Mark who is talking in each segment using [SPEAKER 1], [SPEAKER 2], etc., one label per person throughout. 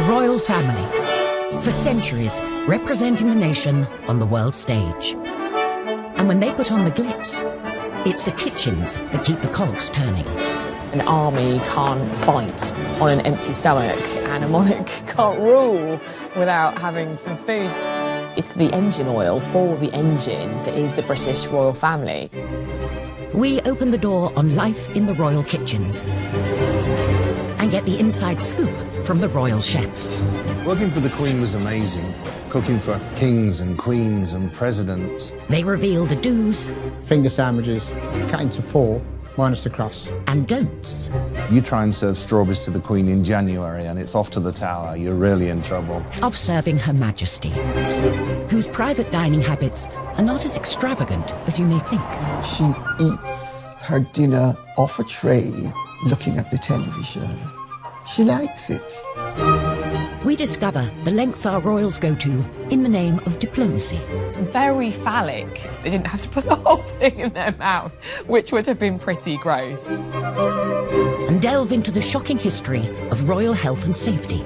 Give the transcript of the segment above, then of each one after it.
[SPEAKER 1] royal family, for centuries representing the nation on the world stage. And when they put on the glitz, it's the kitchens that keep the cogs turning.
[SPEAKER 2] An army can't fight on an empty stomach, and a monarch can't rule without having some food. It's the engine oil for the engine that is the British royal family.
[SPEAKER 1] We open the door on life in the royal kitchens and get the inside scoop from the royal chefs.
[SPEAKER 3] Working for the Queen was amazing. Cooking for kings and queens and presidents.
[SPEAKER 1] They reveal the do's.
[SPEAKER 4] Finger sandwiches, cut into 4, minus the crust.
[SPEAKER 1] And don'ts.
[SPEAKER 3] You try and serve strawberries to the Queen in January and it's off to the Tower. You're really in trouble.
[SPEAKER 1] Of serving Her Majesty, whose private dining habits are not as extravagant as you may think.
[SPEAKER 5] She eats her dinner off a tray, looking at the television. She likes it.
[SPEAKER 1] We discover the lengths our royals go to in the name of diplomacy.
[SPEAKER 2] It's very phallic. They didn't have to put the whole thing in their mouth, which would have been pretty gross.
[SPEAKER 1] And delve into the shocking history of royal health and safety.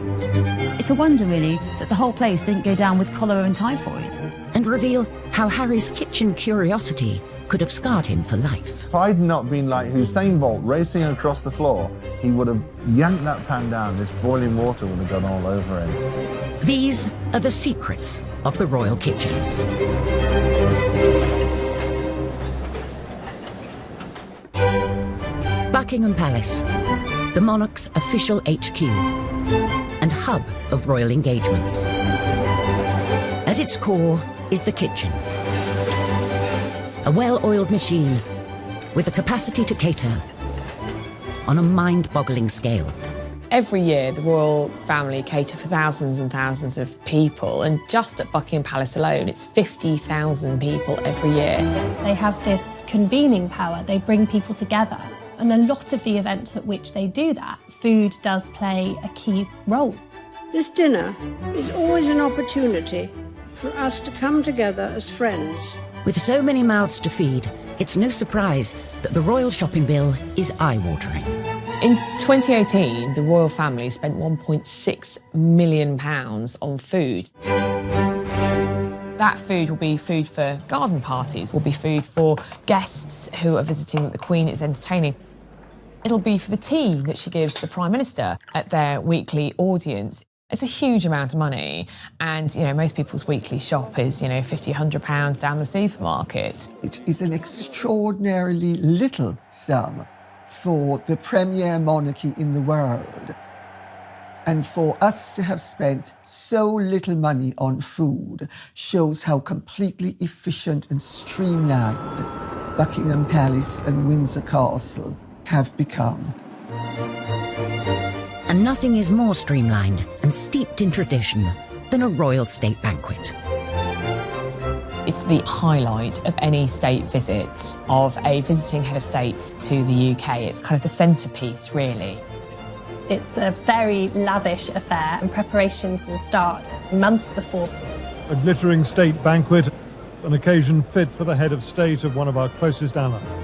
[SPEAKER 6] It's a wonder, really, that the whole place didn't go down with cholera and typhoid.
[SPEAKER 1] And reveal how Harry's kitchen curiosity could have scarred him for life.
[SPEAKER 3] If I'd not been like Usain Bolt racing across the floor, he would have yanked that pan down. This boiling water would have gone all over him.
[SPEAKER 1] These are the secrets of the royal kitchens. Buckingham Palace, the monarch's official HQ and hub of royal engagements. At its core is the kitchen. A well-oiled machine with the capacity to cater on a mind-boggling scale.
[SPEAKER 2] Every year, the royal family cater for thousands and thousands of people, and just at Buckingham Palace alone, it's 50,000 people every year.
[SPEAKER 7] They have this convening power. They bring people together. And a lot of the events at which they do that, food does play a key role.
[SPEAKER 8] This dinner is always an opportunity for us to come together as friends.
[SPEAKER 1] With so many mouths to feed, it's no surprise that the royal shopping bill is eye-watering.
[SPEAKER 2] In 2018, the royal family spent £1.6 million on food. That food will be food for garden parties, will be food for guests who are visiting that the Queen is entertaining. It'll be for the tea that she gives the Prime Minister at their weekly audience. It's a huge amount of money, and, you know, most people's weekly shop is, you know, £50, £100 down the supermarket.
[SPEAKER 5] It is an extraordinarily little sum for the premier monarchy in the world. And for us to have spent so little money on food shows how completely efficient and streamlined Buckingham Palace and Windsor Castle have become.
[SPEAKER 1] And nothing is more streamlined and steeped in tradition than a royal state banquet.
[SPEAKER 2] It's the highlight of any state visit of a visiting head of state to the UK. It's kind of the centrepiece, really.
[SPEAKER 7] It's a very lavish affair, and preparations will start months before.
[SPEAKER 9] A glittering state banquet, an occasion fit for the head of state of one of our closest allies.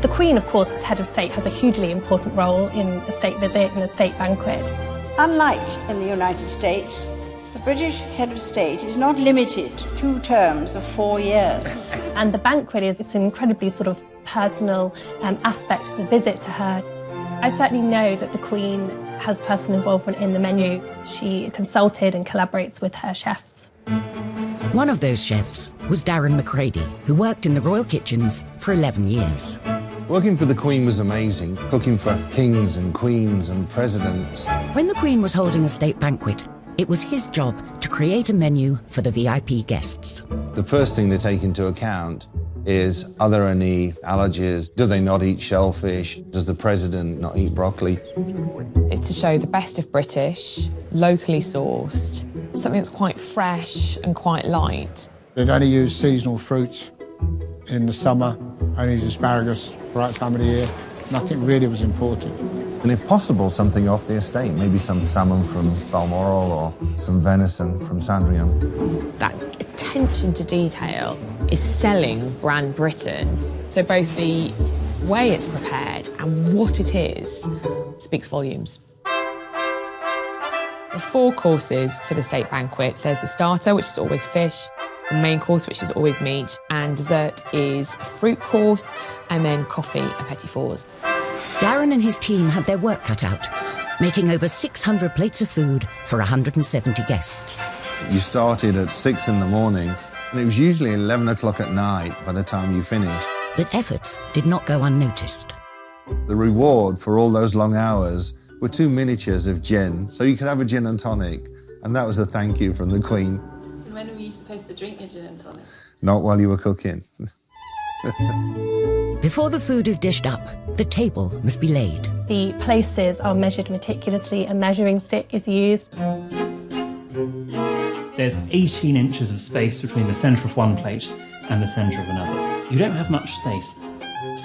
[SPEAKER 7] The Queen, of course, as head of state, has a hugely important role in a state visit and a state banquet.
[SPEAKER 8] Unlike in the United States, the British head of state is not limited to 2 terms of 4 years.
[SPEAKER 7] And the banquet is an incredibly sort of personal aspect of the visit to her. I certainly know that the Queen has personal involvement in the menu. She consulted and collaborates with her chefs.
[SPEAKER 1] One of those chefs was Darren Macready, who worked in the royal kitchens for 11 years.
[SPEAKER 3] Working for the Queen was amazing. Cooking for kings and queens and presidents.
[SPEAKER 1] When the Queen was holding a state banquet, it was his job to create a menu for the VIP guests.
[SPEAKER 3] The first thing they take into account is, are there any allergies? Do they not eat shellfish? Does the president not eat broccoli?
[SPEAKER 2] It's to show the best of British, locally sourced, something that's quite fresh and quite light.
[SPEAKER 4] They'd only use seasonal fruits in the summer, only use asparagus the right time of the year. Nothing really was imported.
[SPEAKER 3] And if possible, something off the estate, maybe some salmon from Balmoral or some venison from Sandringham.
[SPEAKER 2] That attention to detail is selling brand Britain. So both the way it's prepared and what it is speaks volumes. There are 4 courses for the state banquet. There's the starter, which is always fish, the main course, which is always meat, and dessert is a fruit course, and then coffee and petit fours.
[SPEAKER 1] Darren and his team had their work cut out, making over 600 plates of food for 170 guests.
[SPEAKER 3] You started at 6 in the morning, and it was usually 11 o'clock at night by the time you finished.
[SPEAKER 1] But efforts did not go unnoticed.
[SPEAKER 3] The reward for all those long hours were 2 miniatures of gin, so you could have a gin and tonic, and that was a thank you from the Queen.
[SPEAKER 10] And when were you supposed to drink your gin and tonic?
[SPEAKER 3] Not while you were cooking.
[SPEAKER 1] Before the food is dished up, the table must be laid.
[SPEAKER 7] The places are measured meticulously, a measuring stick is used.
[SPEAKER 11] There's 18 inches of space between the centre of one plate and the centre of another. You don't have much space,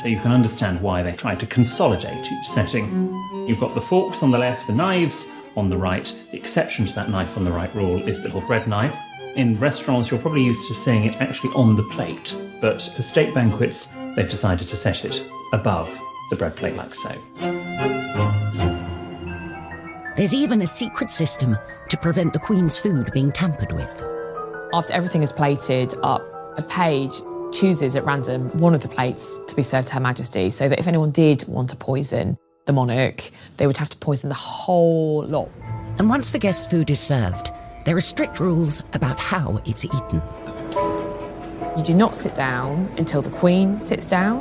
[SPEAKER 11] so you can understand why they try to consolidate each setting. You've got the forks on the left, the knives on the right. The exception to that knife on the right rule is the little bread knife. In restaurants, you're probably used to seeing it actually on the plate, but for state banquets, they've decided to set it above the bread plate like so.
[SPEAKER 1] There's even a secret system to prevent the Queen's food being tampered with.
[SPEAKER 2] After everything is plated up, a page chooses at random one of the plates to be served to Her Majesty, so that if anyone did want to poison the monarch, they would have to poison the whole lot.
[SPEAKER 1] And once the guest's food is served, there are strict rules about how it's eaten.
[SPEAKER 2] You do not sit down until the Queen sits down.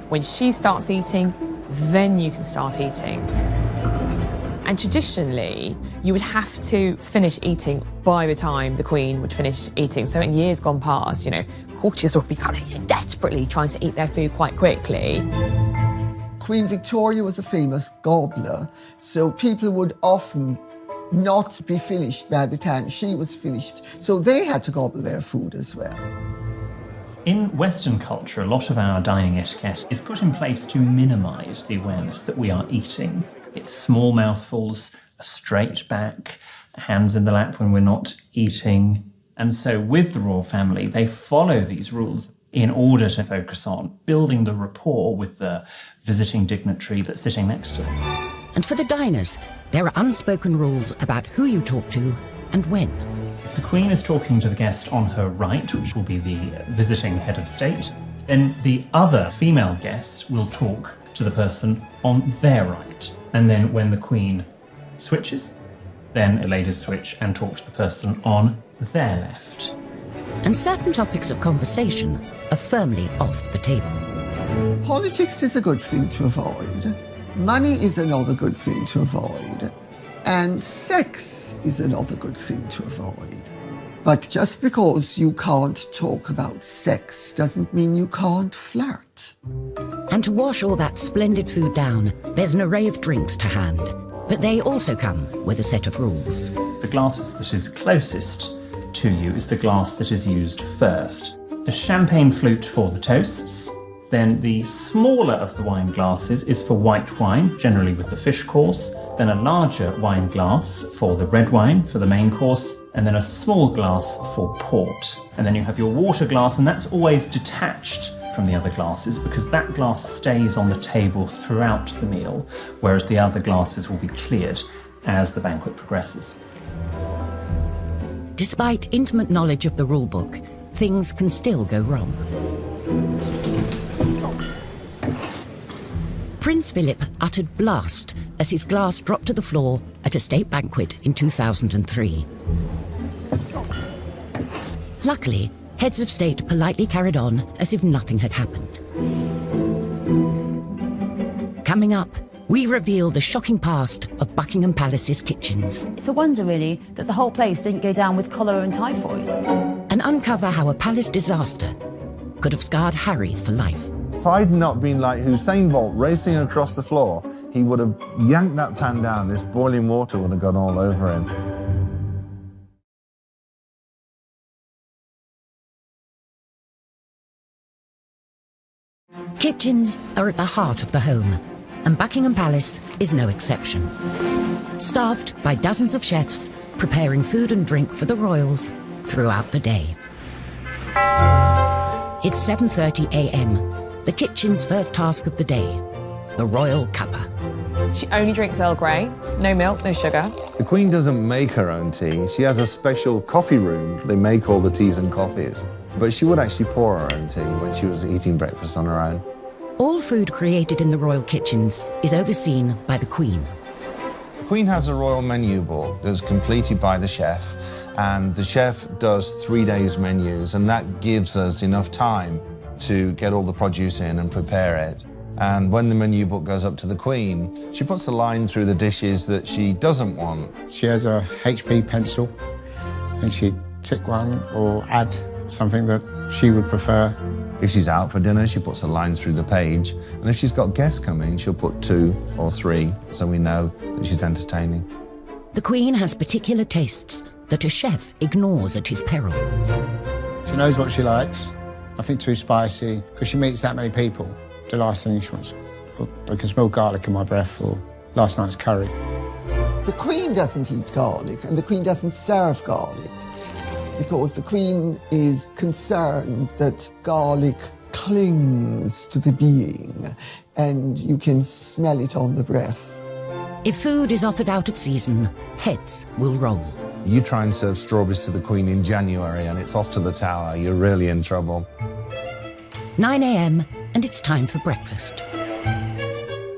[SPEAKER 2] When she starts eating, then you can start eating. And traditionally, you would have to finish eating by the time the Queen would finish eating. So in years gone past, courtiers would be kind of desperately trying to eat their food quite quickly.
[SPEAKER 5] Queen Victoria was a famous gobbler, so people would often not be finished by the time she was finished. So they had to gobble their food as well.
[SPEAKER 11] In Western culture, a lot of our dining etiquette is put in place to minimise the awareness that we are eating. It's small mouthfuls, a straight back, hands in the lap when we're not eating. And so with the royal family, they follow these rules in order to focus on building the rapport with the visiting dignitary that's sitting next to them.
[SPEAKER 1] And for the diners, there are unspoken rules about who you talk to and when.
[SPEAKER 11] If the Queen is talking to the guest on her right, which will be the visiting head of state, then the other female guest will talk to the person on their right. And then when the Queen switches, then ladies switch and talk to the person on their left.
[SPEAKER 1] And certain topics of conversation are firmly off the table.
[SPEAKER 5] Politics is a good thing to avoid. Money is another good thing to avoid. And sex is another good thing to avoid. But just because you can't talk about sex doesn't mean you can't flirt.
[SPEAKER 1] And to wash all that splendid food down, there's an array of drinks to hand. But they also come with a set of rules.
[SPEAKER 11] The glass that is closest to you is the glass that is used first. A champagne flute for the toasts. Then the smaller of the wine glasses is for white wine, generally with the fish course. Then a larger wine glass for the red wine, for the main course. And then a small glass for port. And then you have your water glass, and that's always detached from the other glasses because that glass stays on the table throughout the meal, whereas the other glasses will be cleared as the banquet progresses.
[SPEAKER 1] Despite intimate knowledge of the rulebook, things can still go wrong. Prince Philip uttered blast as his glass dropped to the floor at a state banquet in 2003. Luckily, heads of state politely carried on as if nothing had happened. Coming up, we reveal the shocking past of Buckingham Palace's kitchens.
[SPEAKER 6] It's a wonder, really, that the whole place didn't go down with cholera and typhoid.
[SPEAKER 1] And uncover how a palace disaster could have scarred Harry for life.
[SPEAKER 3] If I'd not been like Usain Bolt racing across the floor, he would have yanked that pan down. This boiling water would have gone all over him.
[SPEAKER 1] Kitchens are at the heart of the home, and Buckingham Palace is no exception. Staffed by dozens of chefs preparing food and drink for the royals throughout the day. It's 7:30 a.m. the kitchen's first task of the day, the royal cuppa.
[SPEAKER 2] She only drinks Earl Grey, no milk, no sugar.
[SPEAKER 3] The Queen doesn't make her own tea. She has a special coffee room. They make all the teas and coffees. But she would actually pour her own tea when she was eating breakfast on her own.
[SPEAKER 1] All food created in the royal kitchens is overseen by the Queen.
[SPEAKER 3] The Queen has a royal menu book that's completed by the chef, and the chef does 3 days menus, and that gives us enough time to get all the produce in and prepare it. And when the menu book goes up to the Queen, she puts a line through the dishes that she doesn't want.
[SPEAKER 4] She has a HP pencil, and she'd tick one or add something that she would prefer.
[SPEAKER 3] If she's out for dinner, she puts a line through the page. And if she's got guests coming, she'll put 2 or 3, so we know that she's entertaining.
[SPEAKER 1] The Queen has particular tastes that a chef ignores at his peril.
[SPEAKER 4] She knows what she likes. Nothing too spicy, because she meets that many people. The last thing she wants, I can smell garlic in my breath, or last night's curry.
[SPEAKER 5] The Queen doesn't eat garlic, and the Queen doesn't serve garlic, because the Queen is concerned that garlic clings to the being, and you can smell it on the breath.
[SPEAKER 1] If food is offered out of season, heads will roll.
[SPEAKER 3] You try and serve strawberries to the Queen in January and it's off to the tower, you're really in trouble.
[SPEAKER 1] 9 a.m. and it's time for breakfast.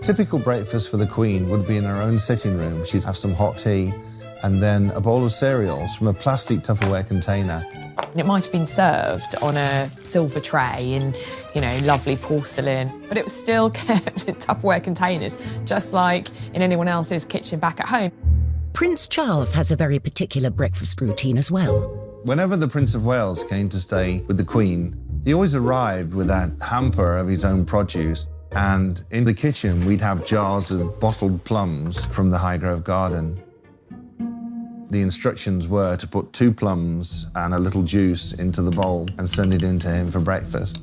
[SPEAKER 3] Typical breakfast for the Queen would be in her own sitting room. She'd have some hot tea and then a bowl of cereals from a plastic Tupperware container.
[SPEAKER 2] It might have been served on a silver tray in, lovely porcelain, but it was still kept in Tupperware containers, just like in anyone else's kitchen back at home.
[SPEAKER 1] Prince Charles has a very particular breakfast routine as well.
[SPEAKER 3] Whenever the Prince of Wales came to stay with the Queen, he always arrived with that hamper of his own produce. And in the kitchen, we'd have jars of bottled plums from the Highgrove garden. The instructions were to put 2 plums and a little juice into the bowl and send it in to him for breakfast.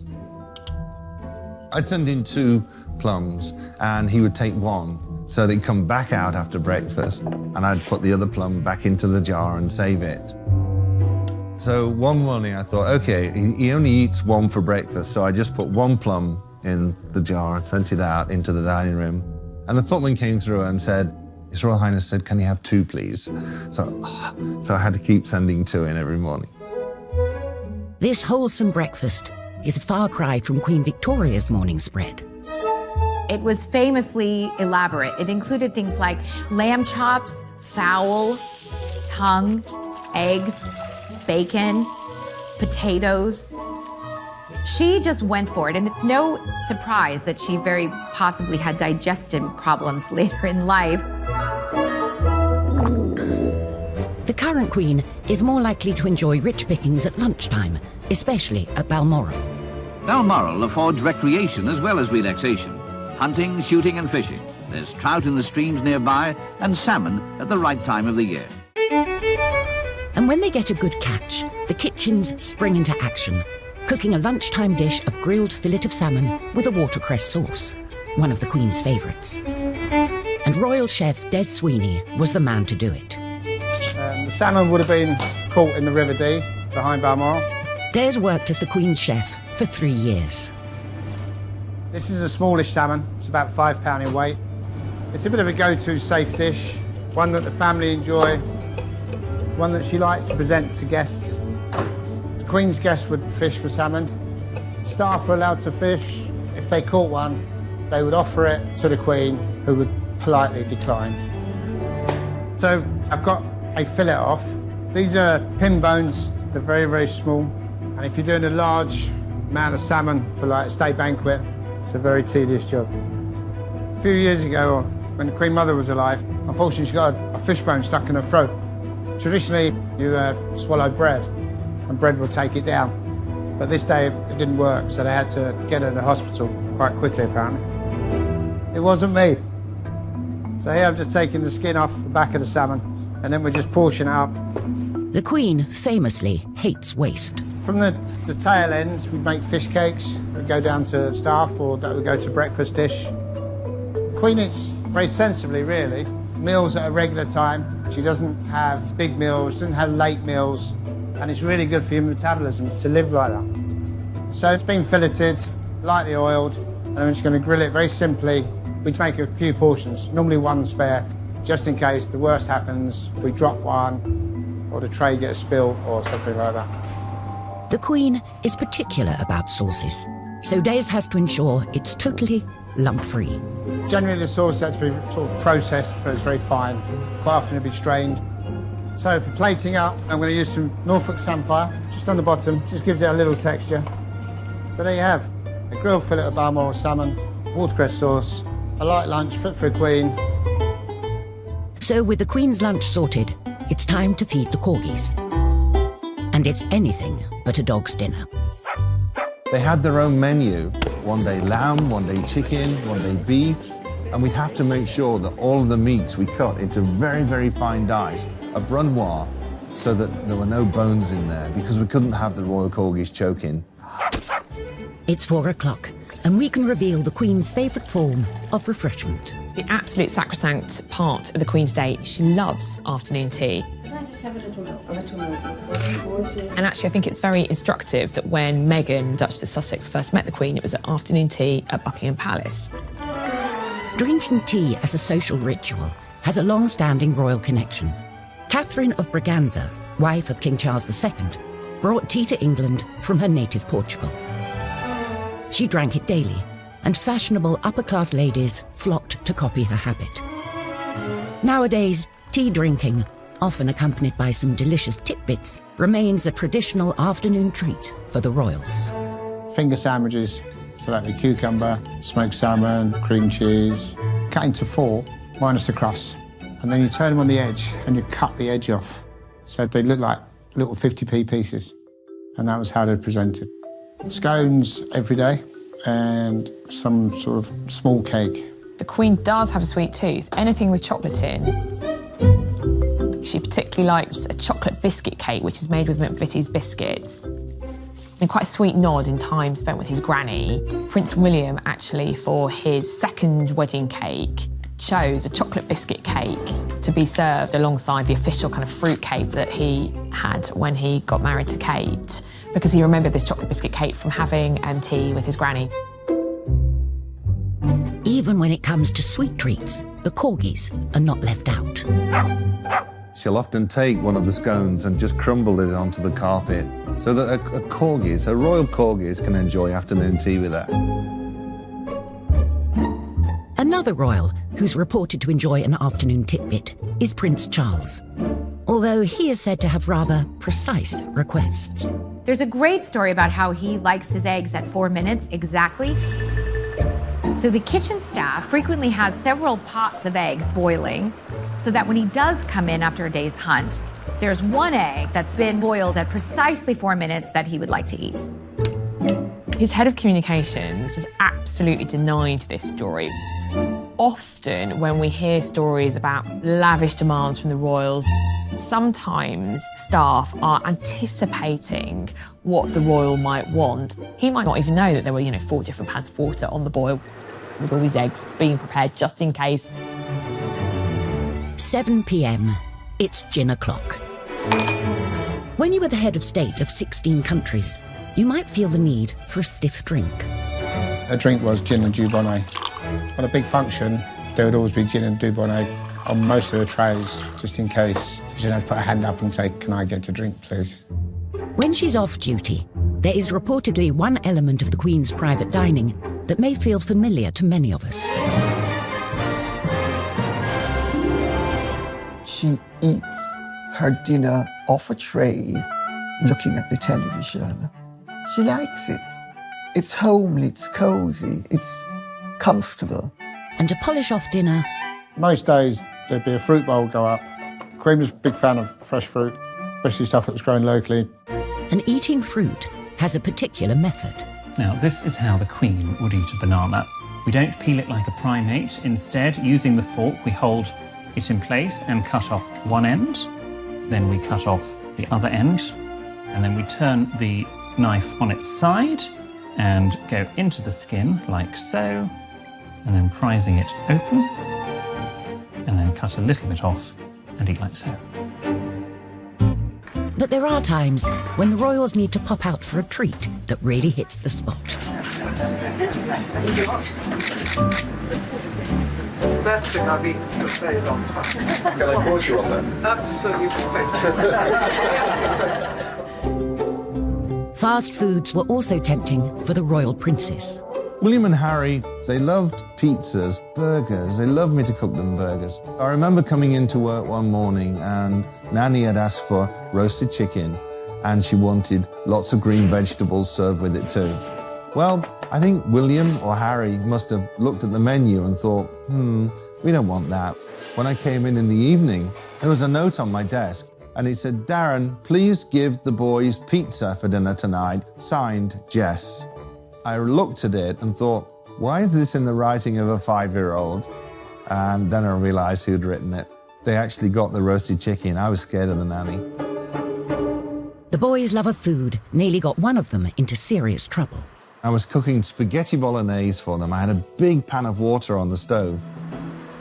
[SPEAKER 3] I'd send in 2 plums and he would take 1, so they'd come back out after breakfast and I'd put the other plum back into the jar and save it. So one morning I thought, okay, he only eats 1 for breakfast, so I just put 1 plum in the jar and sent it out into the dining room. And the footman came through and said, His Royal Highness said, can you have 2, please? So I had to keep sending 2 in every morning.
[SPEAKER 1] This wholesome breakfast is a far cry from Queen Victoria's morning spread.
[SPEAKER 12] It was famously elaborate. It included things like lamb chops, fowl, tongue, eggs, bacon, potatoes. She just went for it, and it's no surprise that she very possibly had digestion problems later in life.
[SPEAKER 1] The current Queen is more likely to enjoy rich pickings at lunchtime, especially at Balmoral.
[SPEAKER 13] Balmoral affords recreation as well as relaxation. Hunting, shooting and fishing. There's trout in the streams nearby and salmon at the right time of the year.
[SPEAKER 1] And when they get a good catch, the kitchens spring into action, cooking a lunchtime dish of grilled fillet of salmon with a watercress sauce, one of the Queen's favourites. And royal chef Des Sweeney was the man to do it.
[SPEAKER 4] The salmon would have been caught in the River Dee behind Balmoral.
[SPEAKER 1] Des worked as the Queen's chef for 3 years.
[SPEAKER 4] This is a smallish salmon. It's about £5 in weight. It's a bit of a go-to safe dish, one that the family enjoy, one that she likes to present to guests. The Queen's guests would fish for salmon. Staff were allowed to fish. If they caught one, they would offer it to the Queen, who would politely decline. So I've got a fillet off. These are pin bones. They're very, very small. And if you're doing a large amount of salmon for like a state banquet, it's a very tedious job. A few years ago, when the Queen Mother was alive, unfortunately she got a fish bone stuck in her throat. Traditionally, you swallow bread, and bread will take it down. But this day, it didn't work, so they had to get her to the hospital quite quickly, apparently. It wasn't me. So here I'm just taking the skin off the back of the salmon, and then we're just portioning it up.
[SPEAKER 1] The Queen famously hates waste.
[SPEAKER 4] From the tail ends, we make fish cakes that go down to staff, or that would go to breakfast dish. Queen eats very sensibly, really. Meals at a regular time. She doesn't have big meals, doesn't have late meals, and it's really good for your metabolism to live like that. So it's been filleted, lightly oiled, and I'm just going to grill it very simply. We make a few portions, normally one spare, just in case the worst happens, we drop one, or the tray gets spilled, or something like that.
[SPEAKER 1] The Queen is particular about sauces, so Days has to ensure it's totally lump-free.
[SPEAKER 4] Generally, the sauce has to be sort of processed so it's very fine. Quite often it'll be strained. So for plating up, I'm going to use some Norfolk Samphire, just on the bottom, just gives it a little texture. So there you have a grilled fillet of Balmoral salmon, watercress sauce, a light lunch fit for a Queen.
[SPEAKER 1] So with the Queen's lunch sorted, it's time to feed the corgis. And it's anything but a dog's dinner.
[SPEAKER 3] They had their own menu. One day lamb, one day chicken, one day beef. And we'd have to make sure that all of the meats we cut into very, very fine dice, a brunoise, so that there were no bones in there, because we couldn't have the royal corgis choking.
[SPEAKER 1] It's 4 o'clock, and we can reveal the Queen's favourite form of refreshment.
[SPEAKER 2] The absolute sacrosanct part of the Queen's day, she loves afternoon tea.
[SPEAKER 8] Can I just have a little milk?
[SPEAKER 2] And actually, I think it's very instructive that when Meghan, Duchess of Sussex, first met the Queen, it was at afternoon tea at Buckingham Palace.
[SPEAKER 1] Drinking tea as a social ritual has a long-standing royal connection. Catherine of Braganza, wife of King Charles II, brought tea to England from her native Portugal. She drank it daily, and fashionable upper-class ladies flocked to copy her habit. Nowadays, tea drinking, often accompanied by some delicious tidbits, remains a traditional afternoon treat for the royals.
[SPEAKER 4] Finger sandwiches, so that'd be cucumber, smoked salmon, cream cheese, cut into 4, minus the crust. And then you turn them on the edge and you cut the edge off. So they look like little 50p pieces. And that was how they're presented. Scones every day and some sort of small cake.
[SPEAKER 2] The Queen does have a sweet tooth. Anything with chocolate in. She particularly likes a chocolate biscuit cake, which is made with McVitie's biscuits. And quite a sweet nod in time spent with his granny. Prince William, actually, for his second wedding cake, chose a chocolate biscuit cake to be served alongside the official kind of fruit cake that he had when he got married to Kate, because he remembered this chocolate biscuit cake from having tea with his granny.
[SPEAKER 1] Even when it comes to sweet treats, the corgis are not left out.
[SPEAKER 3] She'll often take one of the scones and just crumble it onto the carpet so that her royal corgis can enjoy afternoon tea with her.
[SPEAKER 1] Another royal who's reported to enjoy an afternoon tidbit is Prince Charles, although he is said to have rather precise requests.
[SPEAKER 12] There's a great story about how he likes his eggs at 4 minutes exactly. So the kitchen staff frequently has several pots of eggs boiling, so that when he does come in after a day's hunt, there's one egg that's been boiled at precisely 4 minutes that he would like to eat.
[SPEAKER 2] His head of communications has absolutely denied this story. Often when we hear stories about lavish demands from the royals, sometimes staff are anticipating what the royal might want. He might not even know that there were, 4 different pans of water on the boil with all these eggs being prepared just in case.
[SPEAKER 1] 7 p.m, it's gin o'clock. When you are the head of state of 16 countries, you might feel the need for a stiff drink.
[SPEAKER 4] A drink was gin and Dubonnet. On a big function, there would always be gin and Dubonnet on most of the trays, just in case. You should have to put a hand up and say, "Can I get a drink, please?"
[SPEAKER 1] When she's off duty, there is reportedly one element of the Queen's private dining that may feel familiar to many of us.
[SPEAKER 5] She eats her dinner off a tray, looking at the television. She likes it. It's homely, it's cosy, it's comfortable.
[SPEAKER 1] And to polish off dinner...
[SPEAKER 4] Most days, there'd be a fruit bowl go up. Queen was a big fan of fresh fruit, especially stuff that was grown locally.
[SPEAKER 1] And eating fruit has a particular method.
[SPEAKER 11] Now, this is how the Queen would eat a banana. We don't peel it like a primate. Instead, using the fork, we hold it in place and cut off one end. Then we cut off the other end. And then we turn the knife on its side and go into the skin like so, and then prising it open, and then cut a little bit off and eat like so.
[SPEAKER 1] But there are times when the royals need to pop out for a treat that really hits the spot.
[SPEAKER 14] It's the best thing I've eaten for a very long time. Can I pause you on that? Absolutely.
[SPEAKER 1] Fast foods were also tempting for the royal princess.
[SPEAKER 3] William and Harry, they loved pizzas, burgers. They loved me to cook them burgers. I remember coming into work one morning and Nanny had asked for roasted chicken and she wanted lots of green vegetables served with it too. Well, I think William or Harry must have looked at the menu and thought, we don't want that. When I came in the evening, there was a note on my desk and it said, Darren, please give the boys pizza for dinner tonight, signed Jess. I looked at it and thought, why is this in the writing of a 5-year-old? And then I realised who'd written it. They actually got the roasted chicken. I was scared of the nanny.
[SPEAKER 1] The boys' love of food nearly got one of them into serious trouble.
[SPEAKER 3] I was cooking spaghetti bolognese for them. I had a big pan of water on the stove.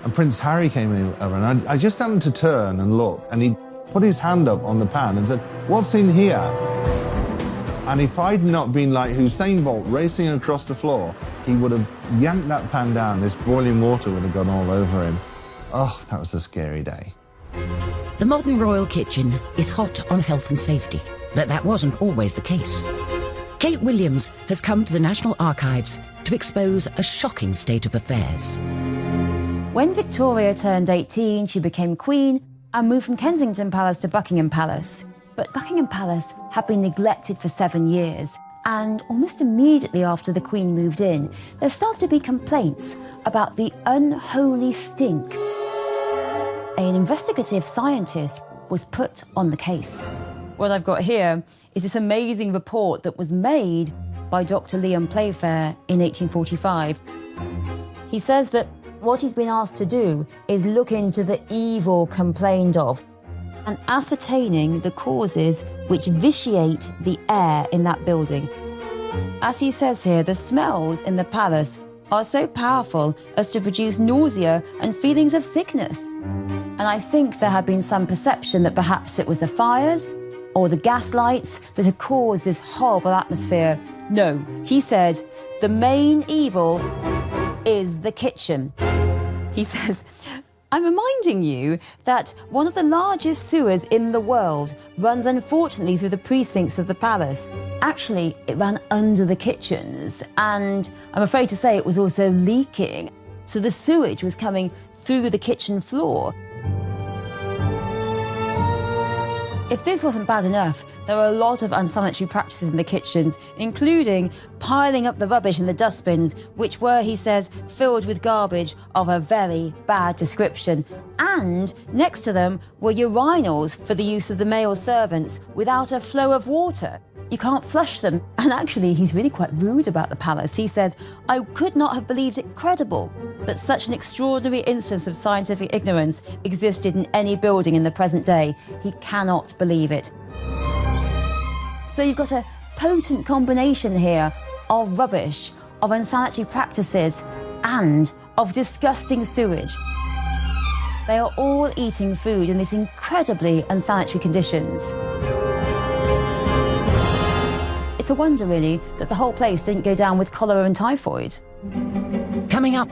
[SPEAKER 3] And Prince Harry came over and I just happened to turn and look and he put his hand up on the pan and said, what's in here? And if I'd not been like Usain Bolt racing across the floor, he would have yanked that pan down. This boiling water would have gone all over him. Oh, that was a scary day.
[SPEAKER 1] The modern royal kitchen is hot on health and safety, but that wasn't always the case. Kate Williams has come to the National Archives to expose a shocking state of affairs.
[SPEAKER 6] When Victoria turned 18, she became queen and moved from Kensington Palace to Buckingham Palace. But Buckingham Palace had been neglected for 7 years, and almost immediately after the Queen moved in, there started to be complaints about the unholy stink. An investigative scientist was put on the case. What I've got here is this amazing report that was made by Dr. Liam Playfair in 1845. He says that what he's been asked to do is look into the evil complained of and ascertaining the causes which vitiate the air in that building. As he says here, the smells in the palace are so powerful as to produce nausea and feelings of sickness. And I think there had been some perception that perhaps it was the fires or the gas lights that had caused this horrible atmosphere. No, he said, the main evil is the kitchen. He says, I'm reminding you that one of the largest sewers in the world runs unfortunately through the precincts of the palace. Actually, it ran under the kitchens, and I'm afraid to say it was also leaking. So the sewage was coming through the kitchen floor. If this wasn't bad enough, there were a lot of unsanitary practices in the kitchens, including piling up the rubbish in the dustbins, which were, he says, filled with garbage of a very bad description. And next to them were urinals for the use of the male servants without a flow of water. You can't flush them. And actually, he's really quite rude about the palace. He says, I could not have believed it credible that such an extraordinary instance of scientific ignorance existed in any building in the present day. He cannot believe it. So you've got a potent combination here of rubbish, of unsanitary practices, and of disgusting sewage. They are all eating food in these incredibly unsanitary conditions. It's a wonder, really, that the whole place didn't go down with cholera and typhoid.
[SPEAKER 1] Coming up,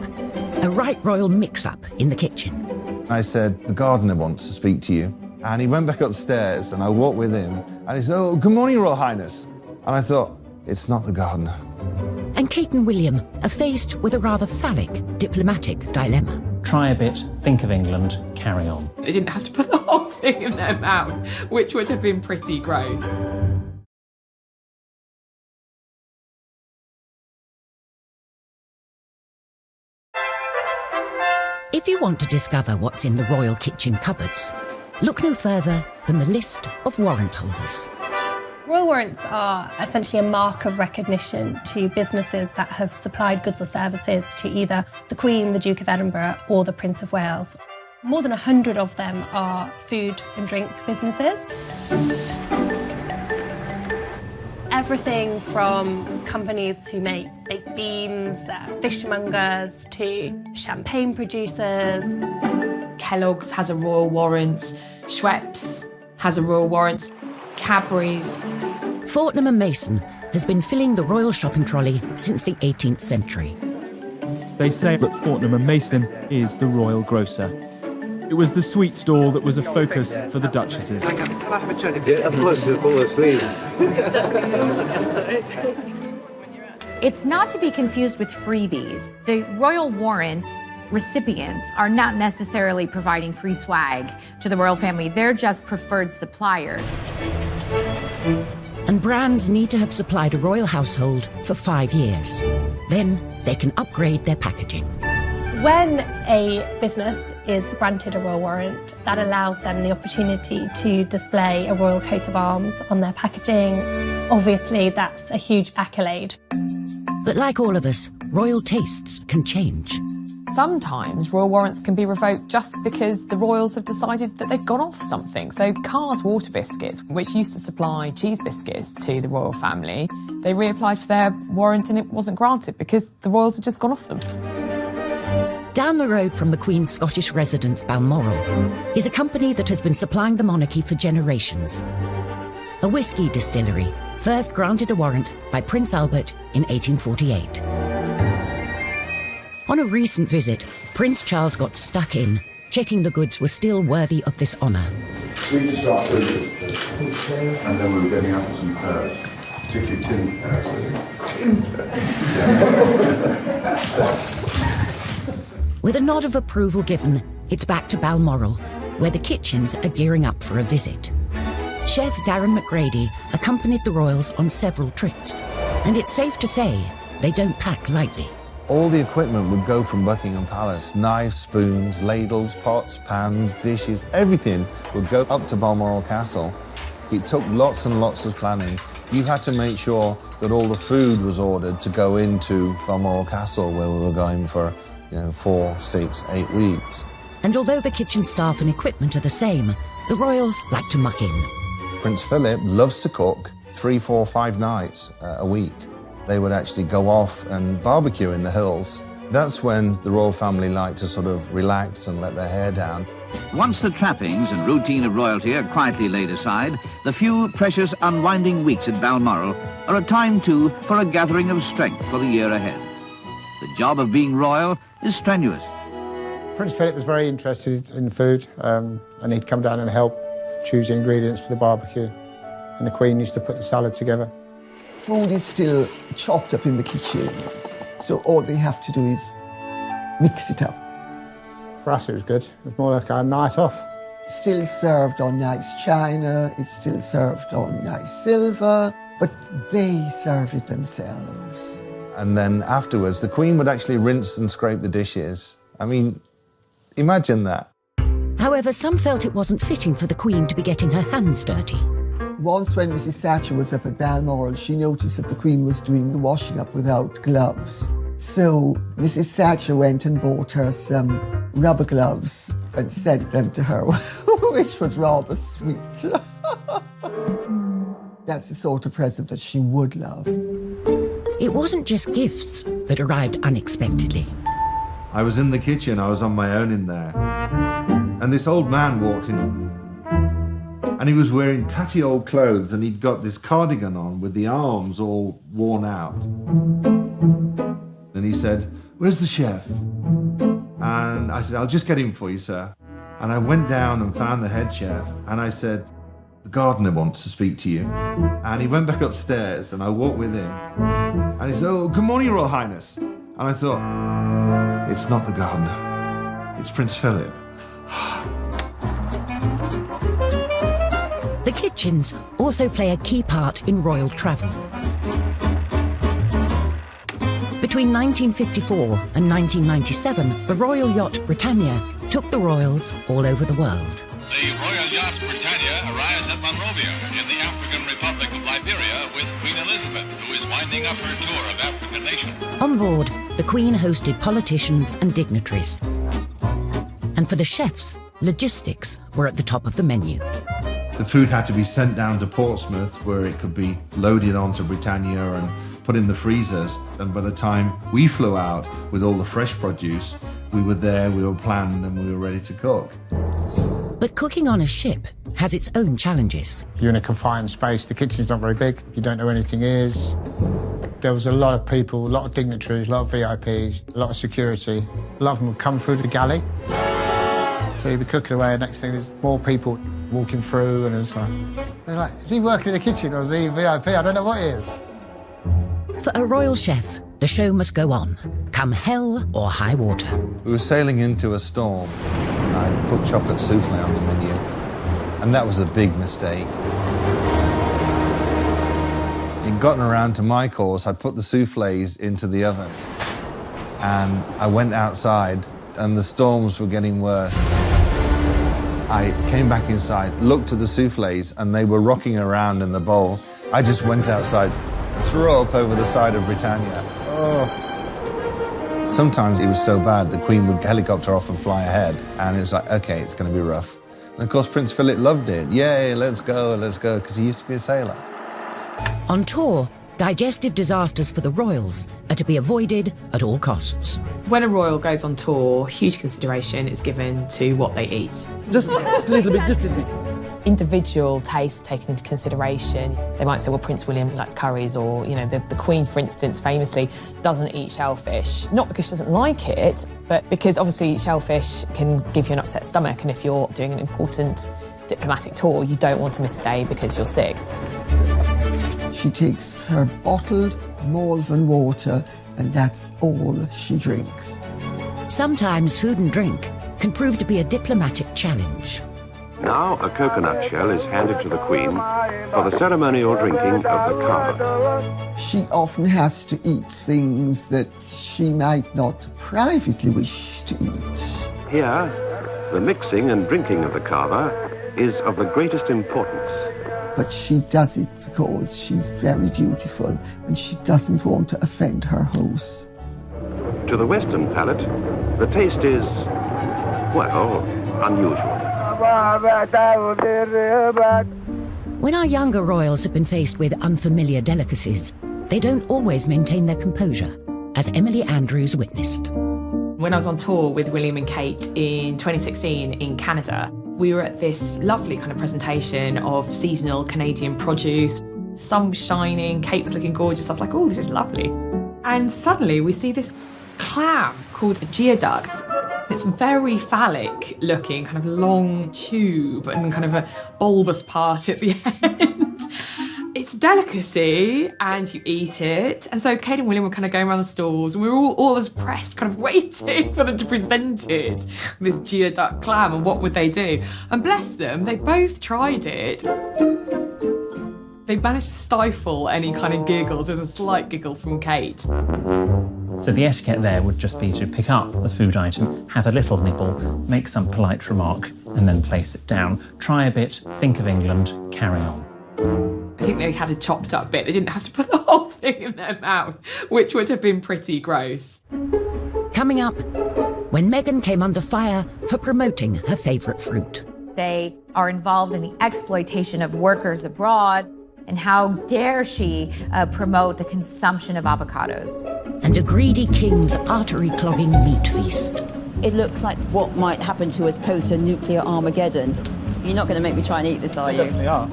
[SPEAKER 1] a right royal mix-up in the kitchen.
[SPEAKER 3] I said, the gardener wants to speak to you. And he went back upstairs and I walked with him and he said, oh, good morning, Royal Highness. And I thought, it's not the gardener.
[SPEAKER 1] And Kate and William are faced with a rather phallic diplomatic dilemma.
[SPEAKER 11] Try a bit, think of England, carry on.
[SPEAKER 2] They didn't have to put the whole thing in their mouth, which would have been pretty gross.
[SPEAKER 1] If you want to discover what's in the royal kitchen cupboards, look no further than the list of warrant holders.
[SPEAKER 7] Royal warrants are essentially a mark of recognition to businesses that have supplied goods or services to either the Queen, the Duke of Edinburgh, or the Prince of Wales. More than 100 of them are food and drink businesses. Everything from companies who make baked beans, fishmongers, to champagne producers.
[SPEAKER 2] Kellogg's has a royal warrant, Schweppes has a royal warrant.
[SPEAKER 12] Cadbury's.
[SPEAKER 1] Fortnum & Mason has been filling the royal shopping trolley since the 18th century.
[SPEAKER 15] They say that Fortnum & Mason is the royal grocer. It was the sweet stall that was a focus for the duchesses.
[SPEAKER 14] Can I have a turnip? Yeah, of course, please.
[SPEAKER 12] It's not to be confused with freebies. The royal warrant recipients are not necessarily providing free swag to the royal family. They're just preferred suppliers.
[SPEAKER 1] And brands need to have supplied a royal household for 5 years. Then they can upgrade their packaging.
[SPEAKER 7] When a business is granted a royal warrant, that allows them the opportunity to display a royal coat of arms on their packaging. Obviously, that's a huge accolade.
[SPEAKER 1] But like all of us, royal tastes can change.
[SPEAKER 2] Sometimes royal warrants can be revoked just because the royals have decided that they've gone off something. So Carr's Water Biscuits, which used to supply cheese biscuits to the royal family, they reapplied for their warrant and it wasn't granted because the royals had just gone off them.
[SPEAKER 1] Down the road from the Queen's Scottish residence, Balmoral, is a company that has been supplying the monarchy for generations. A whisky distillery, first granted a warrant by Prince Albert in 1848. On a recent visit, Prince Charles got stuck in, checking the goods were still worthy of this honour.
[SPEAKER 16] We just got and then we were getting apples and pears, particularly tin pears.
[SPEAKER 1] With a nod of approval given, it's back to Balmoral, where the kitchens are gearing up for a visit. Chef Darren McGrady accompanied the royals on several trips, and it's safe to say they don't pack lightly.
[SPEAKER 3] All the equipment would go from Buckingham Palace. Knives, spoons, ladles, pots, pans, dishes, everything would go up to Balmoral Castle. It took lots and lots of planning. You had to make sure that all the food was ordered to go into Balmoral Castle, where we were going for 4, 6, 8 weeks.
[SPEAKER 1] And although the kitchen staff and equipment are the same, the royals like to muck in.
[SPEAKER 3] Prince Philip loves to cook 3, 4, 5 nights a week. They would actually go off and barbecue in the hills. That's when the royal family liked to sort of relax and let their hair down.
[SPEAKER 13] Once the trappings and routine of royalty are quietly laid aside, the few precious unwinding weeks at Balmoral are a time too for a gathering of strength for the year ahead. The job of being royal is strenuous.
[SPEAKER 4] Prince Philip was very interested in food, and he'd come down and help choose the ingredients for the barbecue. And the Queen used to put the salad together.
[SPEAKER 5] Food is still chopped up in the kitchens, so all they have to do is mix it up.
[SPEAKER 4] For us, it was good. It was more like a night off.
[SPEAKER 5] Still served on nice china, it's still served on nice silver, but they serve it themselves.
[SPEAKER 3] And then afterwards, the Queen would actually rinse and scrape the dishes. I mean, imagine that.
[SPEAKER 1] However, some felt it wasn't fitting for the Queen to be getting her hands dirty.
[SPEAKER 5] Once when Mrs. Thatcher was up at Balmoral, she noticed that the Queen was doing the washing up without gloves. So Mrs. Thatcher went and bought her some rubber gloves and sent them to her, which was rather sweet. That's the sort of present that she would love.
[SPEAKER 1] It wasn't just gifts that arrived unexpectedly.
[SPEAKER 3] I was in the kitchen, I was on my own in there. And this old man walked in. And he was wearing tatty old clothes and he'd got this cardigan on with the arms all worn out. And he said, "Where's the chef?" And I said, "I'll just get him for you, sir." And I went down and found the head chef and I said, "The gardener wants to speak to you." And he went back upstairs and I walked with him. And he said, "Oh, good morning, Royal Highness." And I thought, it's not the gardener, it's Prince Philip.
[SPEAKER 1] The kitchens also play a key part in royal travel. Between 1954 and 1997, the royal yacht Britannia took the royals all over the world.
[SPEAKER 17] The royal yacht Britannia arrives at Monrovia in the African Republic of Liberia with Queen Elizabeth, who is winding up her tour of African nations.
[SPEAKER 1] On board, the Queen hosted politicians and dignitaries. And for the chefs, logistics were at the top of the menu.
[SPEAKER 3] The food had to be sent down to Portsmouth where it could be loaded onto Britannia and put in the freezers. And by the time we flew out with all the fresh produce, we were there, we were planned and we were ready to cook.
[SPEAKER 1] But cooking on a ship has its own challenges.
[SPEAKER 4] You're in a confined space, the kitchen's not very big, you don't know where anything is. There was a lot of people, a lot of dignitaries, a lot of VIPs, a lot of security. A lot of them would come through the galley. So you'd be cooking away, and next thing there's more people walking through, and it's like, is he working in the kitchen or is he VIP? I don't know what he is.
[SPEAKER 1] For a royal chef, the show must go on, come hell or high water.
[SPEAKER 3] We were sailing into a storm. I put chocolate souffle on the menu, and that was a big mistake. He'd gotten around to my course. I put the soufflés into the oven, and I went outside, and the storms were getting worse. I came back inside, looked at the soufflés, and they were rocking around in the bowl. I just went outside, threw up over the side of Britannia. Oh. Sometimes it was so bad, the Queen would helicopter off and fly ahead, and it was like, okay, it's going to be rough. And of course, Prince Philip loved it. Yay, let's go, because he used to be a sailor.
[SPEAKER 1] On tour, digestive disasters for the royals are to be avoided at all costs.
[SPEAKER 2] When a royal goes on tour, huge consideration is given to what they eat.
[SPEAKER 15] Just a little bit, just a little bit.
[SPEAKER 2] Individual tastes taken into consideration. They might say, well, Prince William likes curries, or, you know, the Queen, for instance, famously doesn't eat shellfish. Not because she doesn't like it, but because obviously shellfish can give you an upset stomach, and if you're doing an important diplomatic tour, you don't want to miss a day because you're sick.
[SPEAKER 5] She takes her bottled Malvern water, and that's all she drinks.
[SPEAKER 1] Sometimes food and drink can prove to be a diplomatic challenge.
[SPEAKER 18] Now a coconut shell is handed to the Queen for the ceremonial drinking of the kava.
[SPEAKER 5] She often has to eat things that she might not privately wish to eat.
[SPEAKER 18] Here, the mixing and drinking of the kava is of the greatest importance.
[SPEAKER 5] But she does it because she's very dutiful and she doesn't want to offend her hosts.
[SPEAKER 18] To the Western palate, the taste is, well, unusual.
[SPEAKER 1] When our younger royals have been faced with unfamiliar delicacies, they don't always maintain their composure, as Emily Andrews witnessed.
[SPEAKER 2] When I was on tour with William and Kate in 2016 in Canada, we were at this lovely kind of presentation of seasonal Canadian produce. Sun was shining, Kate was looking gorgeous. I was like, oh, this is lovely. And suddenly we see this clam called a geoduck. It's very phallic looking, kind of long tube and kind of a bulbous part at the end. It's a delicacy and you eat it. And so Kate and William were kind of going around the stalls and we were all as pressed, kind of waiting for them to present it, this geoduck clam, and what would they do? And bless them, they both tried it. They managed to stifle any kind of giggles. There was a slight giggle from Kate.
[SPEAKER 11] So the etiquette there would just be to pick up the food item, have a little nibble, make some polite remark, and then place it down. Try a bit, think of England, carry on.
[SPEAKER 2] I think they had a chopped up bit. They didn't have to put the whole thing in their mouth, which would have been pretty gross.
[SPEAKER 1] Coming up, when Meghan came under fire for promoting her favourite fruit.
[SPEAKER 12] They are involved in the exploitation of workers abroad, and how dare she promote the consumption of avocados.
[SPEAKER 1] And a greedy king's artery-clogging meat feast.
[SPEAKER 19] It looks like what might happen to us post a nuclear Armageddon. You're not going to make me try and eat this, are you?
[SPEAKER 4] Definitely are.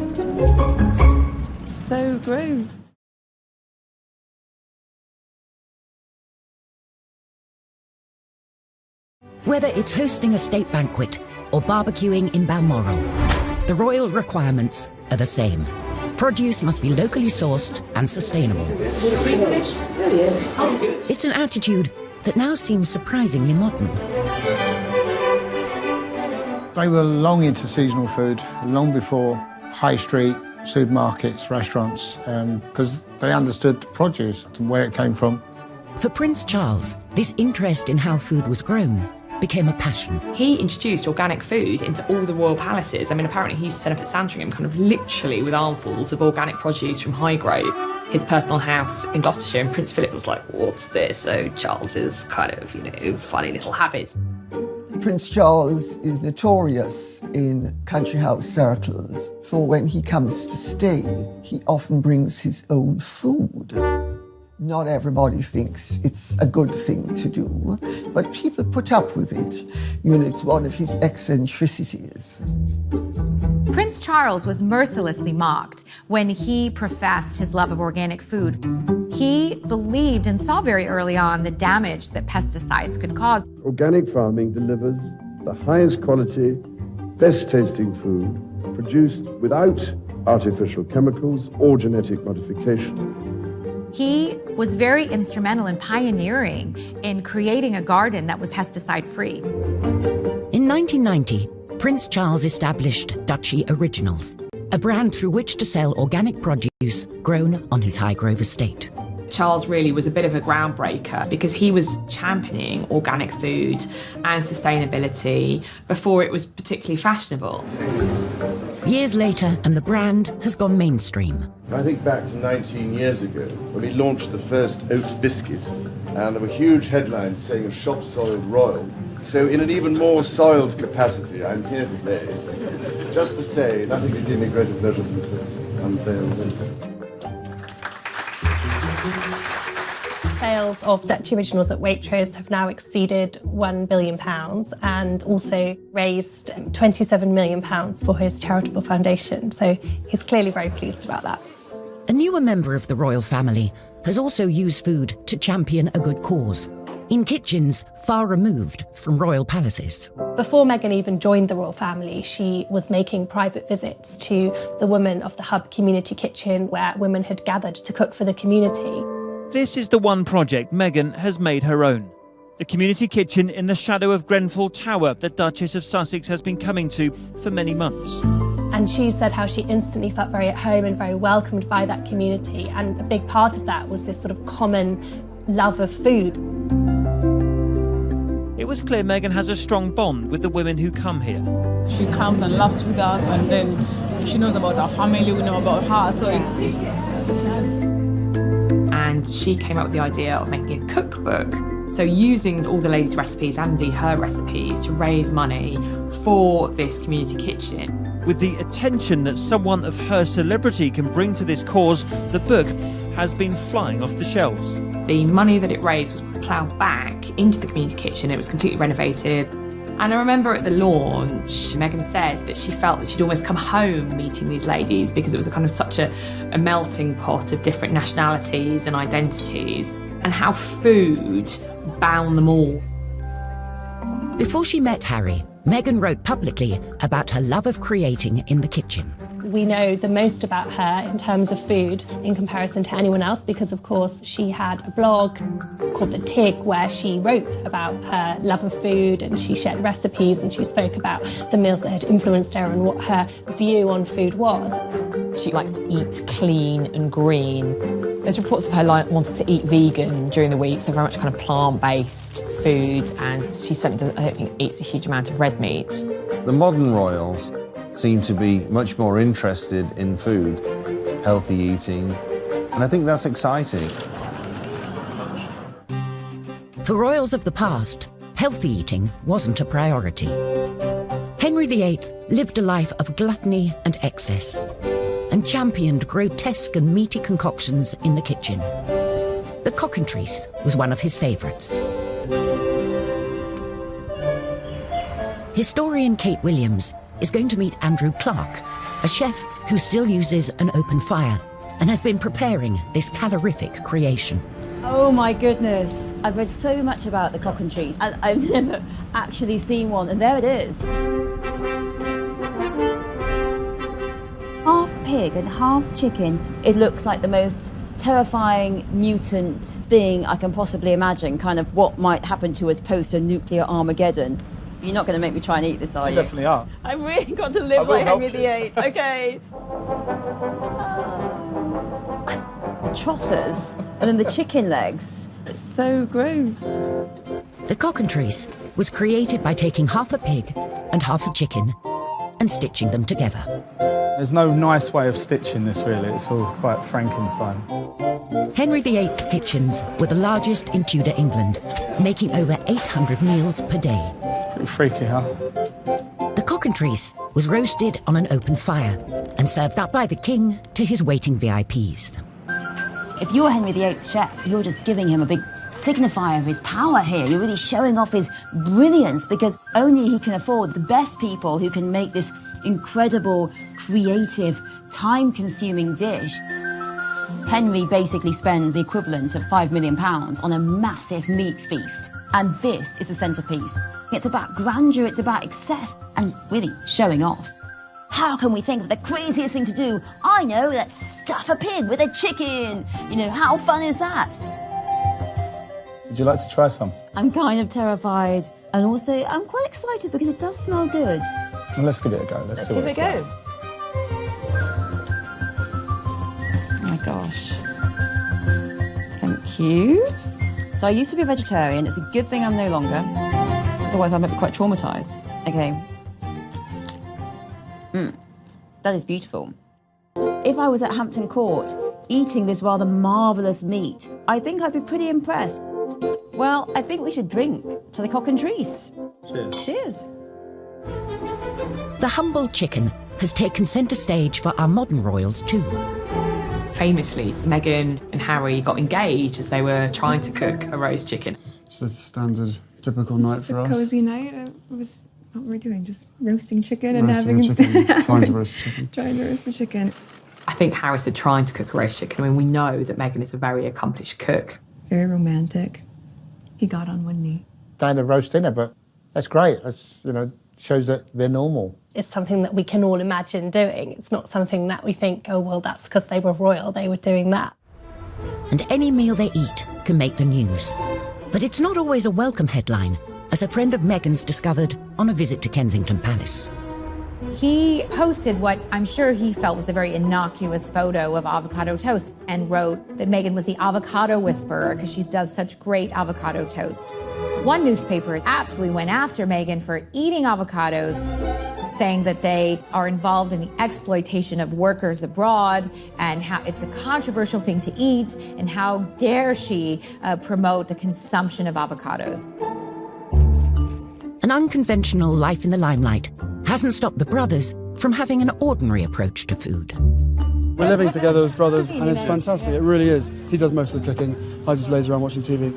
[SPEAKER 19] It's so gross.
[SPEAKER 1] Whether it's hosting a state banquet or barbecuing in Balmoral, the royal requirements are the same. Produce must be locally sourced and sustainable. It's an attitude that now seems surprisingly modern.
[SPEAKER 4] They were long into seasonal food, long before high street, supermarkets, restaurants, because they understood produce and where it came from.
[SPEAKER 1] For Prince Charles, this interest in how food was grown became a passion.
[SPEAKER 2] He introduced organic food into all the royal palaces. I mean, apparently he used to turn up at Sandringham kind of literally with armfuls of organic produce from Highgrove, his personal house in Gloucestershire, and Prince Philip was like, what's this? So Charles's kind of, funny little habits.
[SPEAKER 5] Prince Charles is notorious in country house circles for when he comes to stay, he often brings his own food. Not everybody thinks it's a good thing to do, but people put up with it. It's one of his eccentricities.
[SPEAKER 12] Prince Charles was mercilessly mocked when he professed his love of organic food. He believed and saw very early on the damage that pesticides could cause.
[SPEAKER 16] Organic farming delivers the highest quality, best tasting food produced without artificial chemicals or genetic modification.
[SPEAKER 12] He was very instrumental in pioneering in creating a garden that was pesticide free.
[SPEAKER 1] In 1990, Prince Charles established Duchy Originals, a brand through which to sell organic produce grown on his Highgrove estate.
[SPEAKER 2] Charles really was a bit of a groundbreaker because he was championing organic food and sustainability before it was particularly fashionable.
[SPEAKER 1] Years later, and the brand has gone mainstream.
[SPEAKER 16] I think back to 19 years ago when we launched the first oat biscuit, and there were huge headlines saying a shop soiled royal. So in an even more soiled capacity, I'm here today just to say nothing could give me greater pleasure than to unveil this.
[SPEAKER 7] Sales of Duchy Originals at Waitrose have now exceeded £1 billion and also raised £27 million for his charitable foundation. So he's clearly very pleased about that.
[SPEAKER 1] A newer member of the royal family has also used food to champion a good cause, in kitchens far removed from royal palaces.
[SPEAKER 7] Before Meghan even joined the royal family, she was making private visits to the women of the Hub community kitchen where women had gathered to cook for the community.
[SPEAKER 15] This is the one project Meghan has made her own. The community kitchen in the shadow of Grenfell Tower that Duchess of Sussex has been coming to for many months.
[SPEAKER 7] And she said how she instantly felt very at home and very welcomed by that community. And a big part of that was this sort of common love of food.
[SPEAKER 15] It was clear Meghan has a strong bond with the women who come here.
[SPEAKER 10] She comes and laughs with us, and then she knows about our family, we know about her, so it's nice.
[SPEAKER 2] And she came up with the idea of making a cookbook. So using all the ladies' recipes and indeed her recipes to raise money for this community kitchen.
[SPEAKER 15] With the attention that someone of her celebrity can bring to this cause, the book has been flying off the shelves.
[SPEAKER 2] The money that it raised was ploughed back into the community kitchen. It was completely renovated. And I remember at the launch, Meghan said that she felt that she'd almost come home meeting these ladies because it was a kind of such a melting pot of different nationalities and identities, and how food bound them all.
[SPEAKER 1] Before she met Harry, Meghan wrote publicly about her love of creating in the kitchen.
[SPEAKER 7] We know the most about her in terms of food in comparison to anyone else because, of course, she had a blog called The Tig where she wrote about her love of food and she shared recipes and she spoke about the meals that had influenced her and what her view on food was.
[SPEAKER 2] She likes to eat clean and green. There's reports of her wanting to eat vegan during the week, so very much kind of plant-based food, and she certainly doesn't, I don't think, eats a huge amount of red meat.
[SPEAKER 3] The modern royals seem to be much more interested in food, healthy eating, and I think that's exciting.
[SPEAKER 1] For royals of the past, healthy eating wasn't a priority. Henry VIII lived a life of gluttony and excess, and championed grotesque and meaty concoctions in the kitchen. The cockentrice was one of his favourites. Historian Kate Williams is going to meet Andrew Clark, a chef who still uses an open fire and has been preparing this calorific creation.
[SPEAKER 19] Oh my goodness. I've read so much about the cockentrice and I've never actually seen one, and there it is. Half pig and half chicken. It looks like the most terrifying mutant thing I can possibly imagine, kind of what might happen to us post a nuclear Armageddon. You're not going to make me try and eat this, are you?
[SPEAKER 4] Definitely are.
[SPEAKER 19] I've really got to live like Henry VIII. Okay. The trotters and then the chicken legs. It's so gross.
[SPEAKER 1] The cockentrice was created by taking half a pig and half a chicken and stitching them together.
[SPEAKER 4] There's no nice way of stitching this, really. It's all quite Frankenstein.
[SPEAKER 1] Henry VIII's kitchens were the largest in Tudor England, making over 800 meals per day.
[SPEAKER 4] Pretty freaky, huh?
[SPEAKER 1] The cockentrice was roasted on an open fire and served up by the king to his waiting VIPs.
[SPEAKER 19] If you're Henry VIII's chef, you're just giving him a big signifier of his power here. You're really showing off his brilliance because only he can afford the best people who can make this incredible
[SPEAKER 6] creative, time-consuming dish. Henry basically spends the equivalent of £5 million on a massive meat feast. And this is the centrepiece. It's about grandeur, it's about excess, and really showing off. How can we think of the craziest thing to do? I know, let's stuff a pig with a chicken. You know, how fun is that?
[SPEAKER 20] Would you like to try some?
[SPEAKER 6] I'm kind of terrified. And also, I'm quite excited because it does smell good.
[SPEAKER 20] Well, let's give it a go. Let's see
[SPEAKER 6] give
[SPEAKER 20] what
[SPEAKER 6] it
[SPEAKER 20] it's
[SPEAKER 6] a go.
[SPEAKER 20] like.
[SPEAKER 6] Oh my gosh. Thank you. So I used to be a vegetarian. It's a good thing I'm no longer. Otherwise, I might be quite traumatised. Okay. That is beautiful. If I was at Hampton Court eating this rather marvellous meat, I think I'd be pretty impressed. Well, I think we should drink to the cock and trees.
[SPEAKER 20] Cheers.
[SPEAKER 6] Cheers.
[SPEAKER 1] The humble chicken has taken centre stage for our modern royals too.
[SPEAKER 2] Famously, Meghan and Harry got engaged as they were trying to cook a roast chicken.
[SPEAKER 21] It's a standard, typical night for us.
[SPEAKER 22] Cosy night. It was what were we doing? Just roasting chicken and
[SPEAKER 21] Roasting
[SPEAKER 22] having
[SPEAKER 21] a chicken, trying to roast a chicken.
[SPEAKER 22] trying to roast a chicken.
[SPEAKER 2] I think Harry said trying to cook a roast chicken. I mean, we know that Meghan is a very accomplished cook.
[SPEAKER 22] Very romantic. He got on one knee.
[SPEAKER 4] Standard roast dinner, but that's great. That's, you know, shows that they're normal.
[SPEAKER 7] It's something that we can all imagine doing. It's not something that we think, oh, well, that's because they were royal, they were doing that.
[SPEAKER 1] And any meal they eat can make the news. But it's not always a welcome headline, as a friend of Meghan's discovered on a visit to Kensington Palace.
[SPEAKER 12] He posted what I'm sure he felt was a very innocuous photo of avocado toast and wrote that Meghan was the avocado whisperer because she does such great avocado toast. One newspaper absolutely went after Meghan for eating avocados, saying that they are involved in the exploitation of workers abroad and how it's a controversial thing to eat and how dare she promote the consumption of avocados.
[SPEAKER 1] An unconventional life in the limelight hasn't stopped the brothers from having an ordinary approach to food.
[SPEAKER 21] We're living together as brothers, and it's fantastic. It really is. He does most of the cooking. I just laze around watching TV.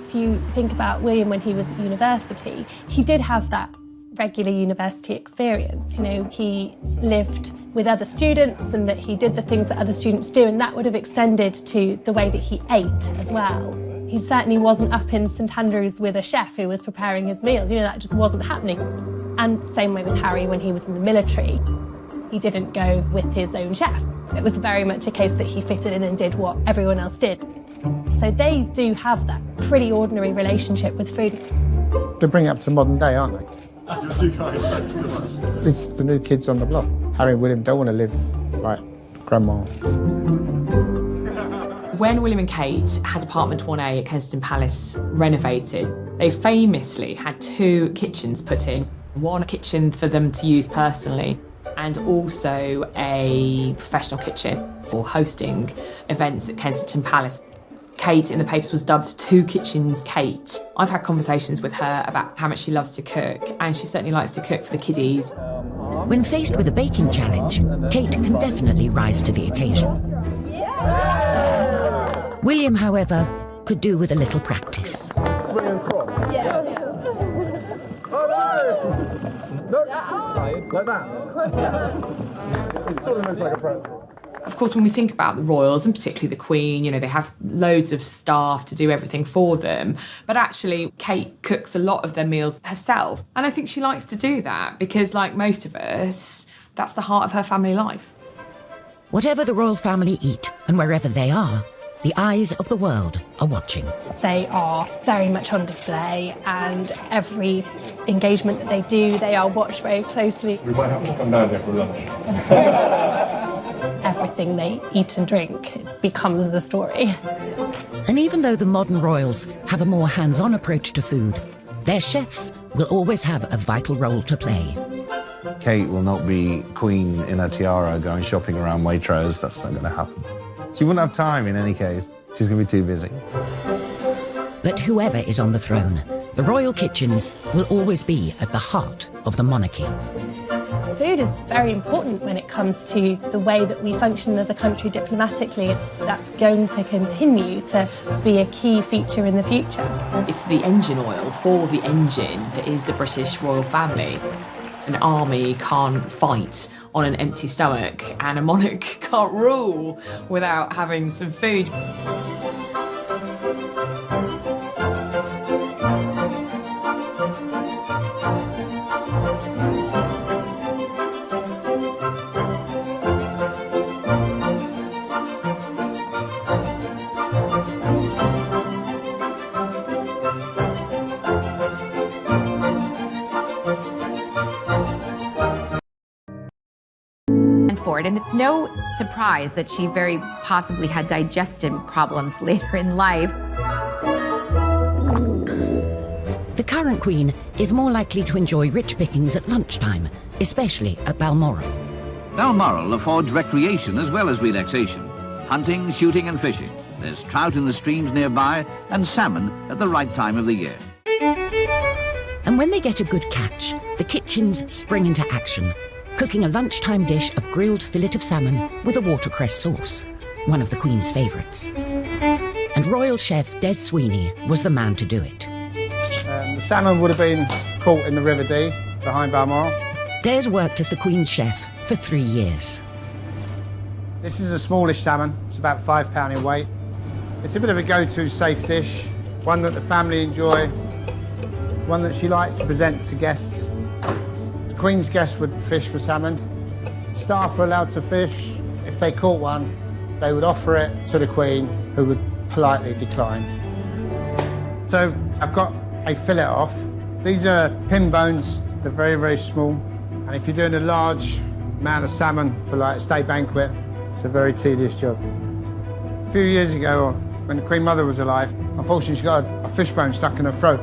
[SPEAKER 7] If you think about William when he was at university, he did have that regular university experience. You know, he lived with other students and that he did the things that other students do, and that would have extended to the way that he ate as well. He certainly wasn't up in St Andrews with a chef who was preparing his meals. You know, that just wasn't happening. And same way with Harry when he was in the military. He didn't go with his own chef. It was very much a case that he fitted in and did what everyone else did. So they do have that pretty ordinary relationship with food.
[SPEAKER 4] They bring it up to modern day, aren't they?
[SPEAKER 21] You're too kind. Thank you so much.
[SPEAKER 4] It's the new kids on the block. Harry and William don't want to live like Grandma.
[SPEAKER 2] When William and Kate had apartment 1A at Kensington Palace renovated, they famously had 2 kitchens put in. One kitchen for them to use personally, and also a professional kitchen for hosting events at Kensington Palace. Kate in the papers was dubbed 2 Kitchens Kate. I've had conversations with her about how much she loves to cook, and she certainly likes to cook for the kiddies.
[SPEAKER 1] When faced with a baking challenge, Kate can definitely rise to the occasion. William, however, could do with a little practice.
[SPEAKER 21] Swing across. Look, like that. It sort of looks like a pretzel.
[SPEAKER 2] Of course, when we think about the royals, and particularly the Queen, you know, they have loads of staff to do everything for them. But actually, Kate cooks a lot of their meals herself. And I think she likes to do that because, like most of us, that's the heart of her family life.
[SPEAKER 1] Whatever the royal family eat and wherever they are, the eyes of the world are watching.
[SPEAKER 7] They are very much on display, and every engagement that they do, they are watched very closely.
[SPEAKER 21] We might have to come down there for lunch.
[SPEAKER 7] Everything they eat and drink becomes the story.
[SPEAKER 1] And even though the modern royals have a more hands-on approach to food, their chefs will always have a vital role to play.
[SPEAKER 3] Kate will not be queen in a tiara going shopping around Waitrose. That's not going to happen. She wouldn't have time in any case. She's going to be too busy.
[SPEAKER 1] But whoever is on the throne, the royal kitchens will always be at the heart of the monarchy.
[SPEAKER 7] Food is very important when it comes to the way that we function as a country diplomatically. That's going to continue to be a key feature in the future.
[SPEAKER 2] It's the engine oil for the engine that is the British royal family. An army can't fight on an empty stomach, and a monarch can't rule without having some food.
[SPEAKER 12] For it, and it's no surprise that she very possibly had digestive problems later in life.
[SPEAKER 1] The current Queen is more likely to enjoy rich pickings at lunchtime, especially at Balmoral.
[SPEAKER 13] Balmoral affords recreation as well as relaxation. Hunting, shooting and fishing. There's trout in the streams nearby and salmon at the right time of the year.
[SPEAKER 1] And when they get a good catch, the kitchens spring into action, cooking a lunchtime dish of grilled fillet of salmon with a watercress sauce, one of the Queen's favourites. And royal chef Des Sweeney was the man to do it.
[SPEAKER 4] The salmon would have been caught in the River Dee behind Balmoral.
[SPEAKER 1] Des worked as the Queen's chef for 3 years.
[SPEAKER 4] This is a smallish salmon. It's about £5 in weight. It's a bit of a go-to safe dish, one that the family enjoy, one that she likes to present to guests. The Queen's guests would fish for salmon. Staff are allowed to fish. If they caught one, they would offer it to the Queen, who would politely decline. So I've got a fillet off. These are pin bones. They're very, very small. And if you're doing a large amount of salmon for like a state banquet, it's a very tedious job. A few years ago, when the Queen Mother was alive, unfortunately she got a fish bone stuck in her throat.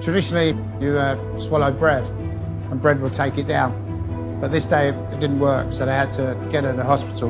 [SPEAKER 4] Traditionally, you swallow bread, and bread will take it down. But this day, it didn't work, so they had to get her to the hospital.